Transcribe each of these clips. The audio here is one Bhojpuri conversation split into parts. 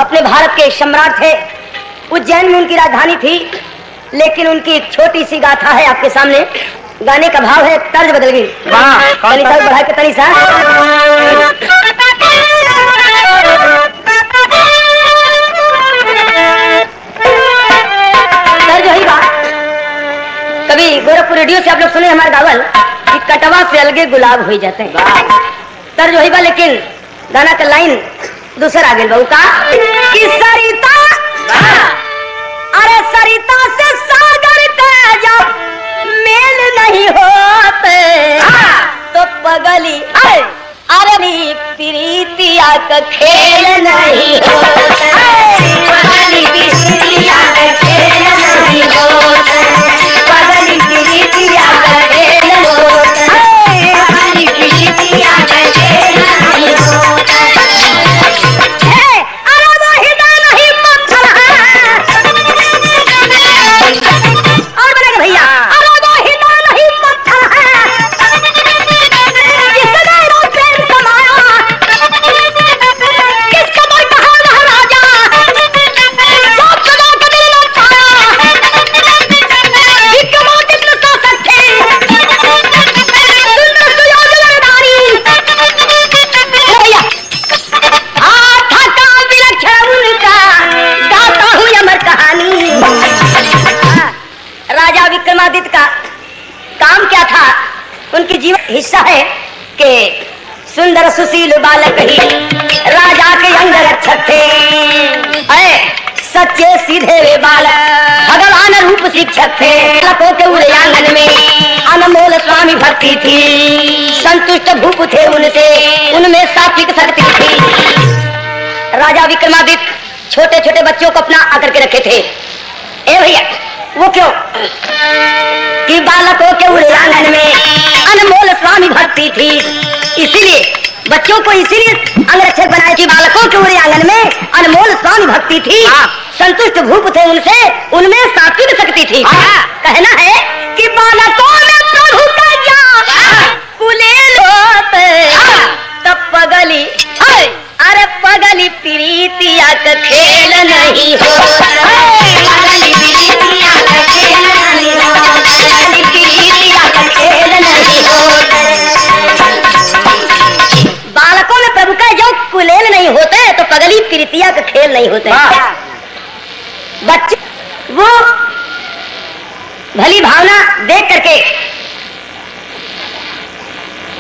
अपने भारत के सम्राट थे। उज्जैन में उनकी राजधानी थी, लेकिन उनकी एक छोटी सी गाथा है आपके सामने। गाने का भाव है, तर्ज बदल गई। बढ़ा के तनी सा तर्ज वही बात। कभी गोरखपुर रेडियो से आप लोग सुने हमारे गावल कि कटवा से अलगे गुलाब हो जाते हैं। तर्ज वही बा, लेकिन गाना का लाइन दूसरा आगे बहू का कि सरिता, अरे सरिता से सागर का जब मेल नहीं होते तो पगली अरे प्रीतिया का खेल नहीं होते, पगली प्रीतिया का खेल नहीं होते, पगली प्रीतिया का खेल होते, पगली प्रीतिया का खेल नहीं होते। विक्रमादित्य का काम क्या था? उनकी जीवन हिस्सा है कि सुंदर सुशील बालक ही राजा के अंग रक्षक थे। सच्चे सीधे वे बालक भगवान रूप शिक्षक थे। बालकों के उड़े आंगन में अनमोल स्वामी भक्ति थी। संतुष्ट भूप थे उनसे, उनमें सात्विक शक्ति थी। राजा विक्रमादित्य छोटे छोटे बच्चों को अपना आकर के रखे थे। ए भैया, वो क्यों कि बालकों के उड़े आंगन में अनमोल स्वामी भक्ति थी। इसीलिए बच्चों को इसीलिए अंगरक्षक बनाए कि बालकों के उड़े आंगन में अनमोल स्वामी भक्ति थी। संतुष्ट भूप थे उनसे, उनमें सात्विक शक्ति थी। कहना है कि बालकों में प्रभु का ज्ञान कुलेल होते तब पगली, अरे पगली प्रीतिया का खेल नहीं होता, पगली प्रीतिया का खेल नहीं होता, पगली प्रीतिया का खेल नहीं होता। बालकों में प्रभु का जो कुलेल नहीं होते तो पगली प्रीतिया का खेल नहीं होते। बच्चे वो भली भावना देख करके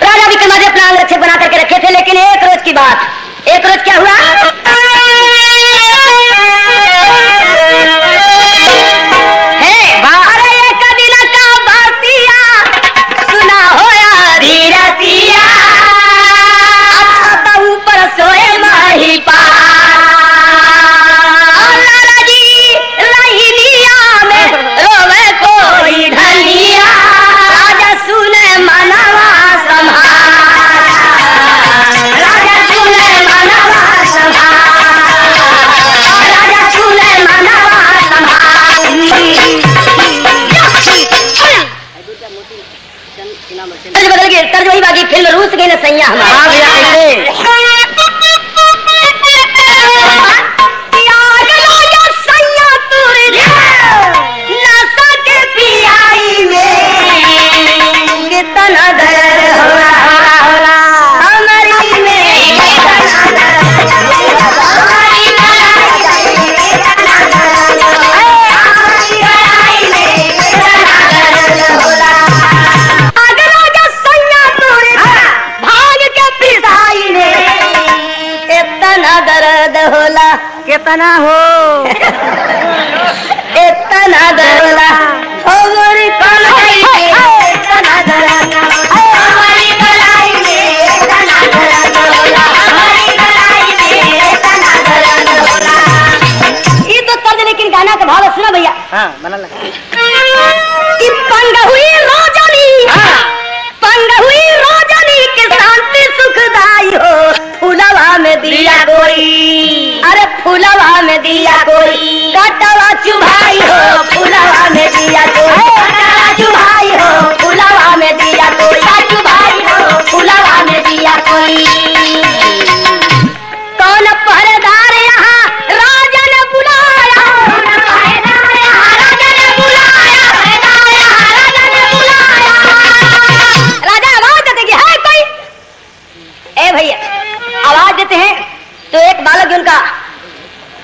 राजा विक्रमादित्य अपना अंगरक्षक बना करके रखे थे। लेकिन एक रोज की बात, एक रोज क्या हुआ? अरे एक दिन का बातिया सुना होया धीरतिया, अच्छा ऊपर सोए माही पा जी रहिया में रोवे कोई ढलिया, राजा सुने मनवा बदल गए। तर्ज वही बाकी, फिल्म रूस गई न सैया हमारा। कितना दर्द होला हमारी में, दर्द होला कितना हो इतना दर्द होला हमारी कलाई में, इतना दर्द हमारी कलाई में, इतना दर्द होला हमारी कलाई में, इतना दर्द होला। ये तो तर्ज, लेकिन गाना का भाव सुना भैया। बना लगा कि पंग हुई रोजनी, पंग हुई रोजनी के शांति सुखदाई हो, फूलवा में दिया कोई, अरे फूलवा में दिया कोई, कटवा चुभाई हो, फूलवा में दिया कोई, कटवा चुभाई हो, फूलवा में दिया कोई, चुभाई हो, फूलवा में दिया कोई। कौन पहरेदार यहाँ तो एक बालक जो उनका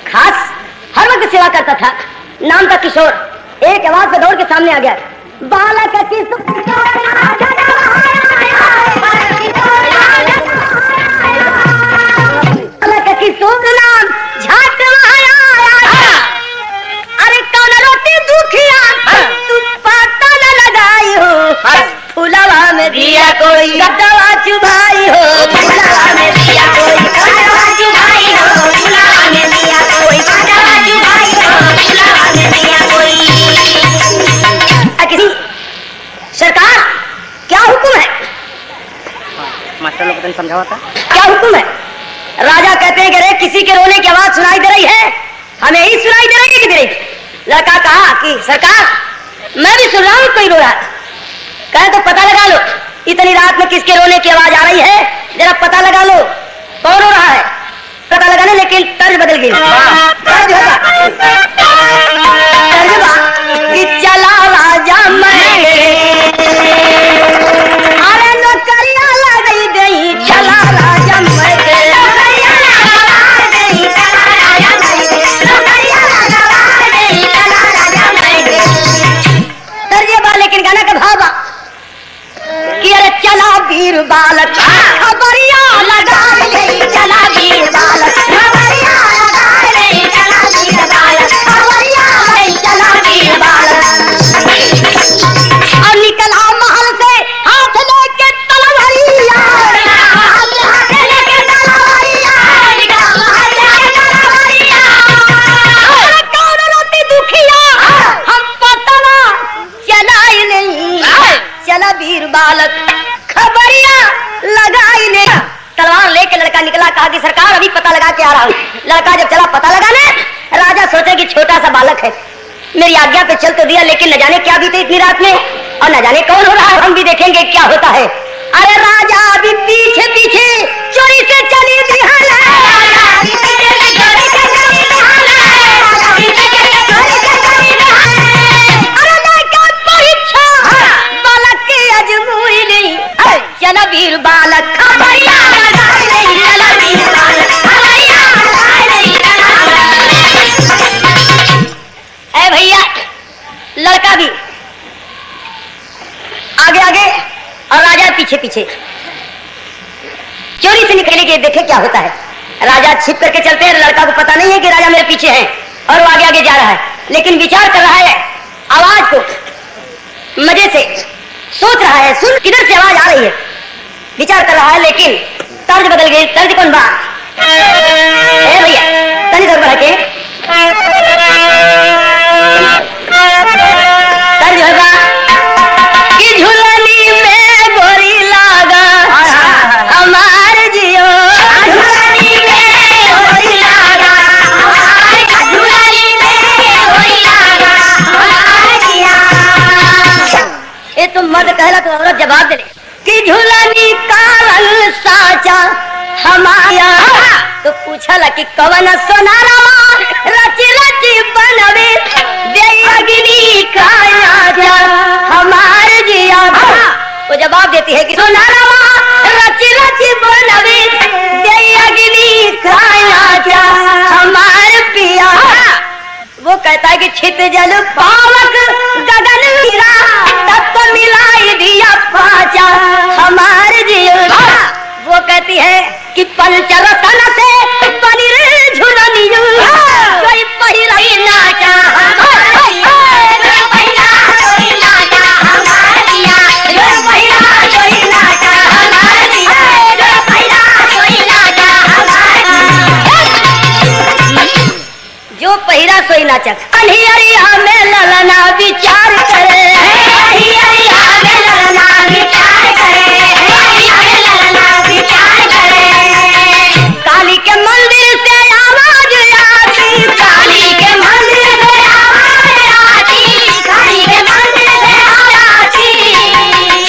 खास हर वक्त सेवा करता था, नाम था किशोर, एक आवाज पे दौड़ के सामने आ गया, बालक किशोर नाम झाट अरे कौन रोटी दुखिया तू पता न लगाई हो, फुलवा में दिया कोई कटवा चुभाई हो, फुलवा में दिया कोई कटवा चुभाई हो, फुलवा में दिया कोई कटवा चुभाई हो, फुलवा में दिया कोई। सरकार क्या हुक्म है? मास्टर लोग को समझावा था क्या हुक्म है? राजा कहते हैं कि अरे किसी के रोने की आवाज सुनाई दे रही है, हमें ही सुनाई दे रही है कि दे रही? लड़का कहा कि सरकार मैं भी सुन रहा हूं कोई रो रहा। कहे तो पता लगा लो इतनी रात में किसके रोने की आवाज आ रही है, जरा पता लगा लो कौन रो रहा है। पता लगाने लेकिन तर्ज बदल गई। तर्ज कि चला राजा मैं अरे नौकरिया लगाई गई, चला राजा मैं लेकिन गाना का भाव कि अरे चला वीर बालक खबरिया लगा ले, चला वीर बालक खबरिया लगा ले, चला वीर बालक खबरिया ले, चला वीर बालक। और निकला महल से हाथ लेके तलवारिया, हाथ लेके तलवारिया, निकला महल लेके तलवारिया। अरे कौन रोटी दुखिया हम पता ना चलाई नहीं, चला वीर बालक खबरिया लगाई ले। तलवार लेके लड़का निकला, कहा कि सरकार अभी पता लगा के आ रहा हूँ। लड़का जब चला पता लगाने, राजा सोचे कि छोटा सा बालक है, मेरी आज्ञा पे चल तो दिया, लेकिन न जाने क्या बीते इतनी रात में और न जाने कौन हो रहा है, हम भी देखेंगे क्या होता है। अरे राजा अभी पीछे पीछे चोरी से चली चला वीर बालक खबरिया लगाई नहीं, चला वीर बालक खबरिया लगाई नहीं। ऐ भैया लड़का भी आगे आगे और राजा पीछे पीछे चोरी से निकलने के देखे क्या होता है। राजा छिप करके चलते हैं, लड़का को पता नहीं है कि राजा मेरे पीछे है और वो आगे आगे जा रहा है, लेकिन विचार कर रहा है, आवाज को मजे से सोच रहा है, सुन किधर से आवाज आ रही है, विचार कर रहा है, लेकिन तर्ज बदल गई। तर्ज कौन बात है भैया? तनी दर बढ़ा के तर्ज होगा कि झुलनी में गोरी लागा हमार जियो, झुलनी में गोरी लागा हमार, झुलनी में गोरी लागा हमार जिया। ये तो मर्द कहला तो औरत जवाब दे कि झुलनी काल साचा हमारा, तो पूछला कि कवन सोनारा रच रच बनवे देयगिनी काया हमार जिया। वो जवाब देती है कि सोनारा रच रच बनवे देयगिनी काया हमार पिया। वो कहता है कि छित जल पावक गगन मीरा, तब तो मिलाई दिया पाचा हमार जिया। वो कहती है कि पंचरतन से बनी रे झुलनी, कोई पहिराई नाचा जो पहिरा सोई नाचक। अनिहरिया में ललना विचार करे, अनिहरिया में ललना विचार करे, ललना विचार करे। काली के मंदिर से आवाज आती, काली के मंदिर से आवाज आती, काली के मंदिर से आवाज आती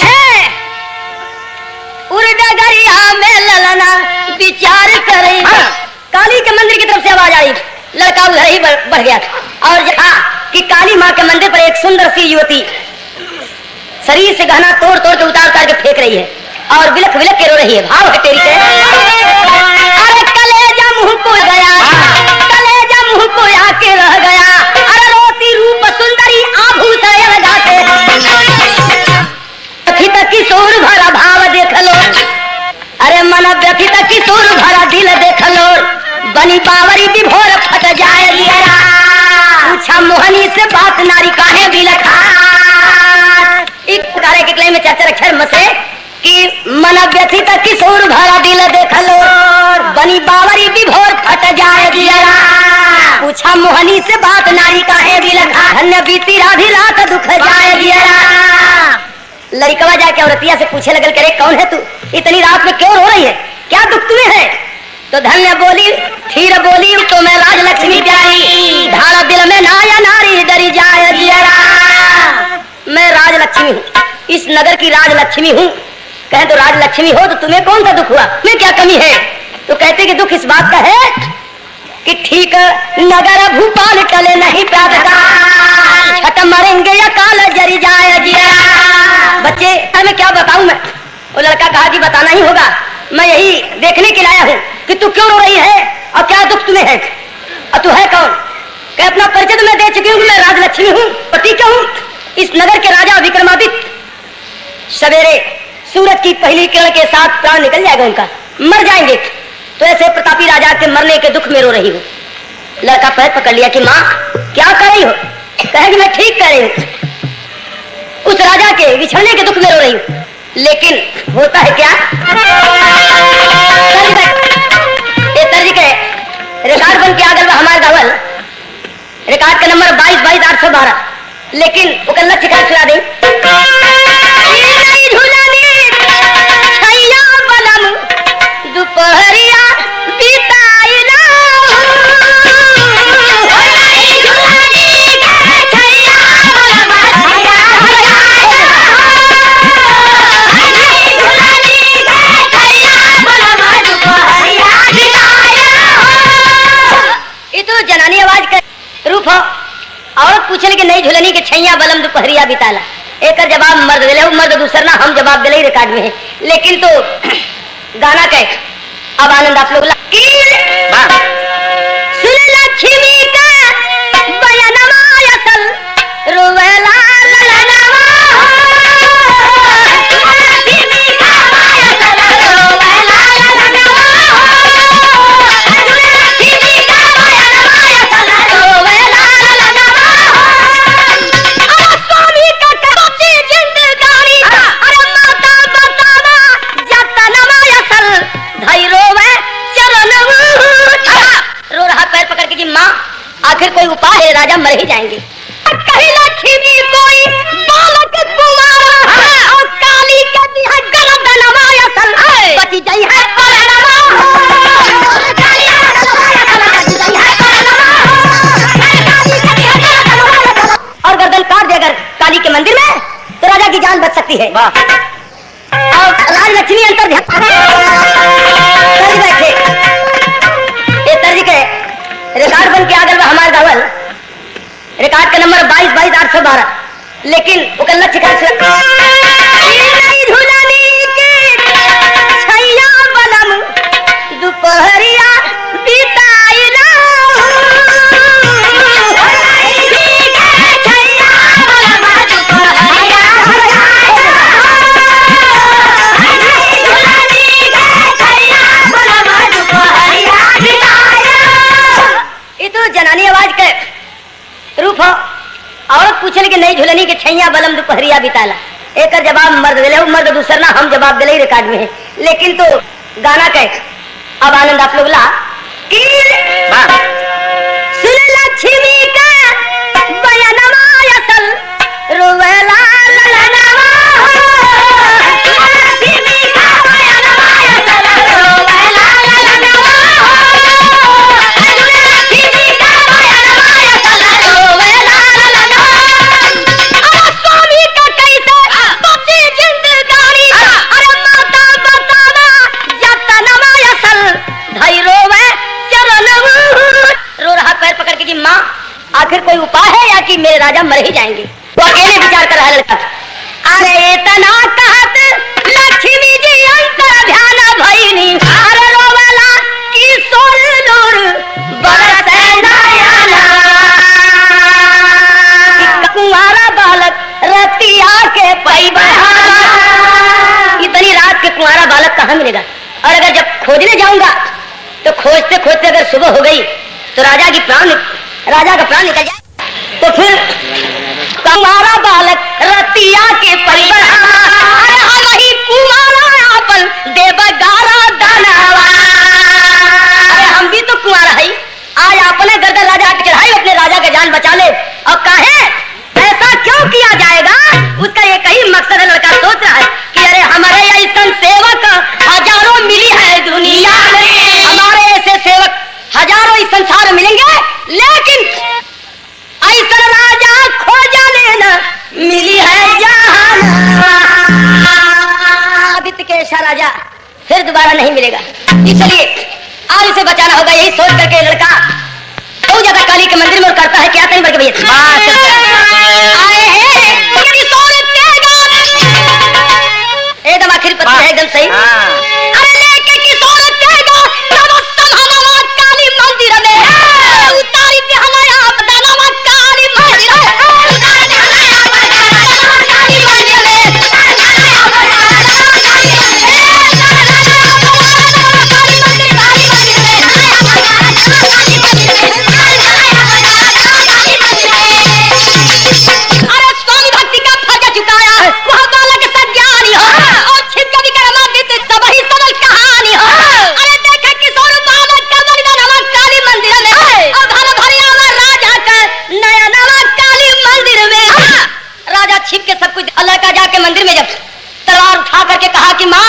है। उर्दगरिया में ललना विचार करे, काली के मंदिर की तरफ से आवाज आई। लड़का उधर ही बढ़ गया और जहाँ कि काली माँ के मंदिर पर एक सुंदर सी युवती शरीर से गहना तोड़ तोड़ के उतार उतार के फेंक रही है और विलख विलख के रो रही है। भाव है तेरी के अरे कलेजा मुंह बनी बावरी विभोर फट जाए जियरा। पूछा मोहनी से बात नारी काहे बिलखा। एक पुकारे के क्ले में चाचा अक्षर मसे कि मन व्यथित किशोर भरा दिल देख लो बनी बावरी विभोर फट जाए जियरा। पूछा मोहनी से बात नारी काहे बिलखा। धन्य बीती राधी रात दुख जाए जियरा। लड़कवा जाके औरतिया से पूछे लगल करे कौन है तू, इतनी रात में क्यों रो रही है, क्या दुख तुम्हें है। तो धन्य बोली फिर बोली तो मैं राजलक्ष्मी प्यारी धारा दिल में नाया नारी डरी जाए जियरा। मैं राजलक्ष्मी हूँ, इस नगर की राजलक्ष्मी हूँ। कहे तो राजलक्ष्मी हो तो तुम्हें कौन सा दुख हुआ, तुम्हें क्या कमी है। तो कहते कि दुख इस बात का है कि ठीक नगर भूपाल टले नहीं प्रात का छठ मरेंगे या काल जरी जाए जिया। बच्चे मैं क्या बताऊं मैं। वो लड़का कहा कि बताना ही होगा, मैं यही देखने के लाया हूँ कि तू क्यों रो रही है और क्या दुख तुम्हें है और तू है कौन। कह अपना परिचय तो मैं दे चुकी हूँ, मैं राजलक्ष्मी हूँ। पति क्या हूँ, इस नगर के राजा विक्रमादित्य। सवेरे सूरज की पहली किरण के साथ प्राण निकल जाएगा उनका, मर जाएंगे। तो ऐसे प्रतापी राजा के मरने के दुख में रो रही हूँ। लड़का पैर पकड़ लिया कि माँ क्या कर रही हो। कहे कि मैं ठीक कर रही हूँ, उस राजा के बिछड़ने के दुख में रो रही हूँ। लेकिन होता है क्या, तर्ज के रिकॉर्ड बन के आ गया हमारे गावल, रिकॉर्ड का नंबर 22-22-812। लेकिन वो कल लक्ष्य का छुड़ा दी दोपहरिया बिताई ना ये तो जनानी आवाज का रूप हो। औरत पूछने की नहीं झुलनी के छैया बलम दोपहरिया बिताला। एक जवाब मर्द दिले, मर्द दूसरा ना हम जवाब दिले रिकॉर्ड में है। लेकिन तो गाना कह अब आनंद आप लोग सुन लक्ष्मी का बयानमा असल रोवेला ललनवा लक्ष्मी का बयाना रोवेला ललनवा लक्ष्मी का बयाना असल रोवेला ललनवा। स्वामी का कबची जिंदगानी अरे माता बताना जतनमा असल धैर्य रो रहा पैर पकड़ के कि माँ आखिर कोई उपाय है, राजा मर ही जाएंगे। कहीं लक्ष्मी कोई बालक कुमारा और काली के दिया गर्दनवा असल बची जाई है और गर्दन काट दे अगर काली के मंदिर में तो राजा की जान बच सकती है। और राजलक्ष्मी अंतर ध्यान बैठे तर्ज के रिकॉर्ड बन के आ गया हमारे गावल, रिकॉर्ड का नंबर 22-22-812। लेकिन वो कल लक्ष्य का दोपहरिया बिताई ना जनानी आवाज के रूप हो। औरत पूछने की नहीं झुलनी के छैया बलम दोपहरिया बिताला। एक जवाब मर्द दिले, मर्द दूसरा ना हम जवाब दिले रिकॉर्ड में है। लेकिन तो गाना कह अब आनंद आप लोग ला सुन लक्ष्मी का बयानमा असल रोवेला ललनवा लक्ष्मी का बयानमा असल रोवेला ललनवा स्वामी का कैसे बची जिंदगानी अरे माता बताना जतनमा असल धैर्य रो रहा पैर पकड़ के कि माँ आखिर कोई उपाय है या कि मेरे राजा मर ही जाएंगे। वो अकेले विचार कर रहा है लड़का। अरे इतना कहत लक्ष्मी जी अंतर ध्यान भईनी अरे रोवाला किशोर दूर बरसे नयना कुंवारा बालक रतिया के पैबा। इतनी रात के कुंवारा बालक कहाँ मिलेगा। और अगर जब खोजने जाऊंगा तो तो खोजते खोजते अगर सुबह हो गई तो राजा का प्राण निकल जाए। तो फिर तुम्हारा बालक रतिया के परिवार वही कुमारा आपन देवगारा दानवा। अरे हम भी तो कुमारा है, आज अपने गर्दन राजा की चढ़ाई, अपने राजा का जान बचा ले। और कहे ऐसा क्यों किया जाएगा, उसका एक ही मकसद है। लड़का सोच रहा है कि अरे हमारे ऐसा सेवक हजारों मिली है दुनिया में, हमारे ऐसे सेवक हजारों इस संसार में मिलेंगे, लेकिन ऐसा राजा खोजा लेना मिली है जहां। आदित्य के ऐसा राजा फिर दोबारा नहीं मिलेगा, इसलिए आज इसे बचाना होगा। यही सोच करके लड़का तो जाता काली के मंदिर में और करता है क्या कहीं बढ़ के भैया आए हैं एकदम आखिरी पत्ती है एकदम सही। अरे लेके किशोर तेगा तब संभाला काली मंदिर में उतारी के हमारे आप दानवा काली मंदिर में उतारी के हमारे आप दानवा काली मंदिर में अरे स्वामी भक्ति का फर्ज चुकाया वह बालक सज्ञानी हो और छिप के विक्रमादित्य सब ही सबल कहानी हो। अरे देखे किशोर बालक का बलिदान हमारे काली मंदिर में और भला भरिया राजा का नया नवा काली मंदिर में। राजा छिप के सब कुछ अल्लाह का जाके मंदिर में जब तलवार उठा करके कहा कि माँ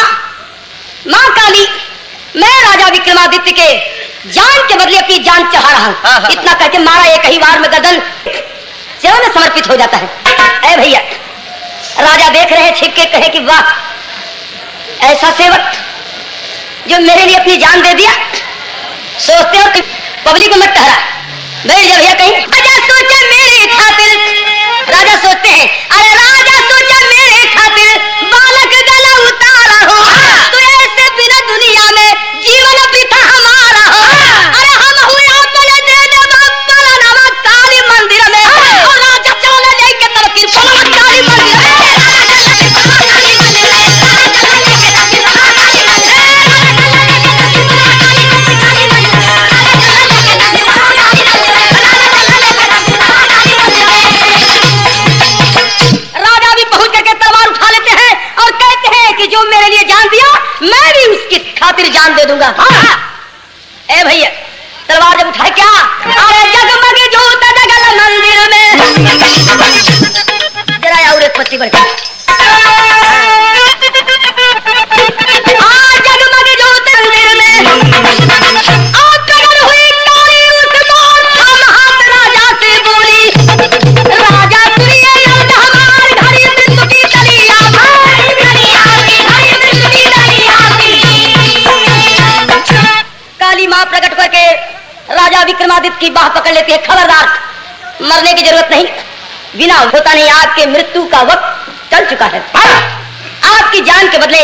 काली, मैं राजा विक्रमादित्य के जान के बदले अपनी जान चढ़ा रहा हूँ। इतना कहके मारा एक ही बार में गर्दन सेवा में समर्पित हो जाता है। ऐ भैया राजा देख रहे छिप के, कहे कि वाह ऐसा सेवक जो मेरे लिए अपनी जान दे दिया। सोचते हो कि पब्लिक में मत ठहरा, बैठ जा भैया कहीं। राजा सोचे मेरे खातिर, राजा सोचते हैं अरे राजा सोचा मेरे खातिर बालक गला उतारा हो, तो ऐसे बिना दुनिया में जीवन वृथा हमारा हो। अरे हम हुए अपने दे दे बाबा नामा काली मंदिर में और राजा चले जाए के तरफ की काली मंदिर में। राजा भी पहुंच करके तलवार उठा लेते हैं और कहते हैं कि जो मेरे लिए जान दिया मैं भी उसकी खातिर जान दे दूंगा। ए भैया तलवार जब उठाए क्या, अरे जगमग जोत जगल मंदिर में। जरा और एक पत्ती बढ़ जगमग जोत मंदिर में और प्रकट हुई काली उस मोर हम हाथ राजा से बोली, राजा सुनिए लौट हमार घड़ी मृत्यु की तलिया भाई तलिया की घड़ी मृत्यु की तलिया की। काली मां प्रकट करके राजा विक्रमादित्य की बाह पकड़ लेती है। खबरदार मरने की जरूरत नहीं, बिना होता नहीं, आपके मृत्यु का वक्त चल चुका है। आपकी जान के बदले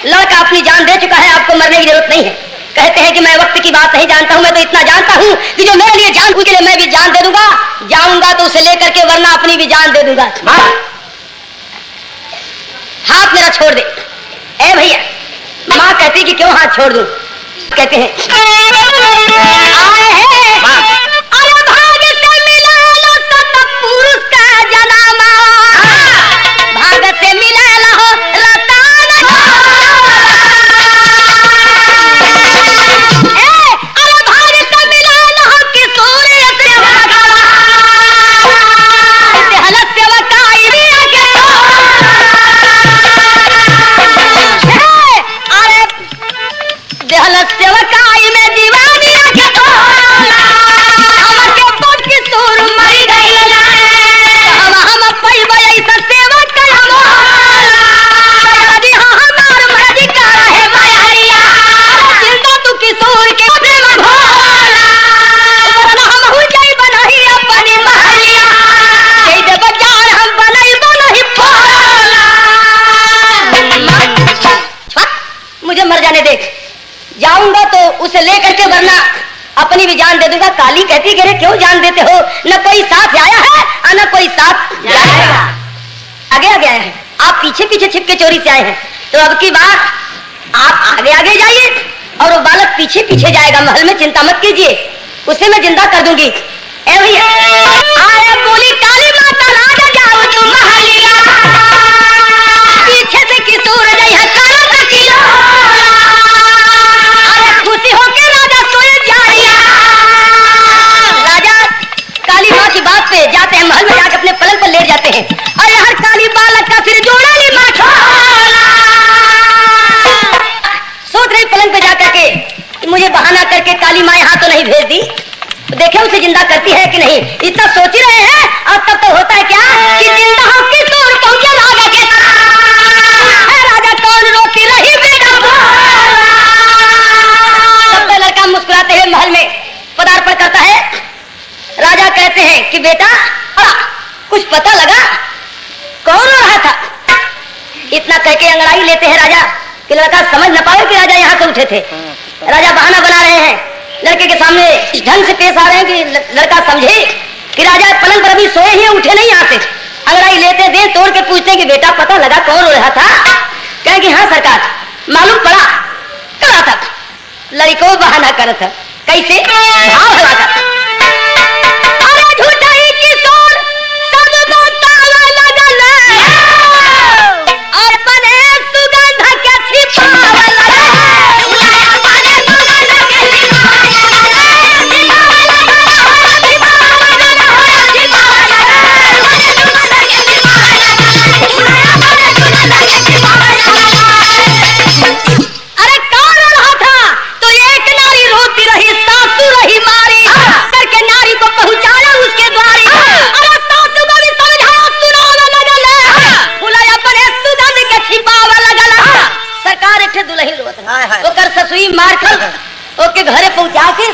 लड़का अपनी जान दे चुका है, आपको मरने की जरूरत नहीं है। कहते हैं कि मैं वक्त की बात नहीं जानता हूं, मैं तो इतना जानता हूं कि जो मेरे लिए जान उसके लिए मैं भी जान दे दूंगा। जाऊंगा तो उसे लेकर के, वरना अपनी भी जान दे दूंगा। हाथ मेरा छोड़ दे। ए भैया माँ कहती कि क्यों हाथ छोड़ दूं, कहते हैं आए हैं अरे भाग से मिला लो सतपुरुष का जनामा, भाग से मिला लो रतान। अरे भाग से मिला लो किशोर सेवकाई में आके अरे देहलत सेवकाई में दीवानी आके हमर के पोट की सूर मरी गई हम पैबे ऐसा सेवक का हम यदि हमार मर्जी का है मायरिया चिंता तू किशोर के प्रेम भोला वरना हम हो जाई बनही अपनी महलिया कई दे बाजार हम बनई बनही भोला। मुझे मर जाने दे, जाऊंगा तो उसे लेकर के, वरना अपनी भी जान दे दूंगा। काली कहती कि क्यों जान देते हो, न कोई साथ आया है और न कोई साथ जाएगा। आगे आगे आए हैं, आप पीछे पीछे छिप के चोरी से आए हैं, तो अब की बात आप आगे आगे जाइए, और वो बालक पीछे पीछे जाएगा महल में, चिंता मत कीजिए, उसे मैं जिंदा कर दूंगी। ए भैया आए बोली काली माता राजा जाओ तुम महलिया, पीछे से किशोर जय करो तकिया, अरे खुशी होके राजा सोए जाइया। राजा काली माँ की बात पे जाते हैं, महल में जाकर अपने पलंग पर लेट जाते हैं। अरे हर काली बालक का सिर जोड़ा ली माथा, सोच रही पलंग पे जाकर के मुझे बहाना करके काली माँ यहाँ तो नहीं भेज दी, देखे उसे जिंदा करती है कि नहीं, इतना सोच ही रहे हैं। और तब तो होता है क्या कि जिंदा हो किशोर पहुंचे राजा के साथ, राजा कौन रोकी रही बेटा, तब तो लड़का मुस्कुराते हुए महल में पदार्पण करता है। राजा कहते हैं कि बेटा कुछ पता लगा कौन रो रहा था, इतना कह के अंगड़ाई लेते हैं राजा कि लड़का समझ न पाए कि राजा यहाँ से उठे थे। राजा बहाना बना रहे हैं, लड़के के सामने इस ढंग से पेश आ रहे हैं कि लड़का समझे कि राजा पलंग पर अभी सोए ही उठे नहीं यहाँ से। अंगड़ाई लेते दे तोड़ के पूछते कि बेटा पता लगा कौन रो रहा था, कहे कि हाँ सरकार मालूम पड़ा करा था। लड़को बहाना कर था, कैसे भाव हला था, अरे झूठा ही किशोर सब तो ताला लगल और बने सुगंध के छिपावल, ससुई मार कर ओके घरे पहुंचा के,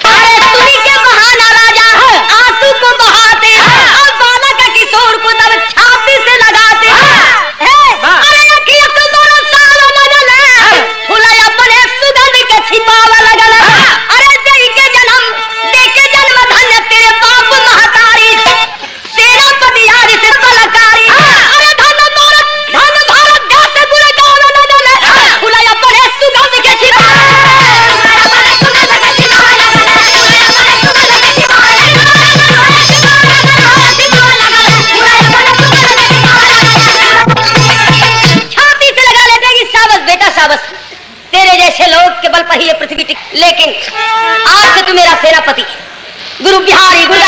अरे तुमी के बहाना राजा आंसू को बहाते और बाला का किशोर को तब छाती से लगाते अरे अखिया तो दोनों सालों लगल फुलाया बने सुगंध के छिपावा लगल, अरे दे के जन्म धन्य तेरे बाप महतारी, सेनापति याद से कलाकारी, अरे धन भारत देश से बुरे गाँव लगल फुलाया बने सुगंध के तेरे जैसे लोग के बल पर ही ये पृथ्वी टिक, लेकिन आज से तू मेरा सेनापति गुरु बिहारी गुरु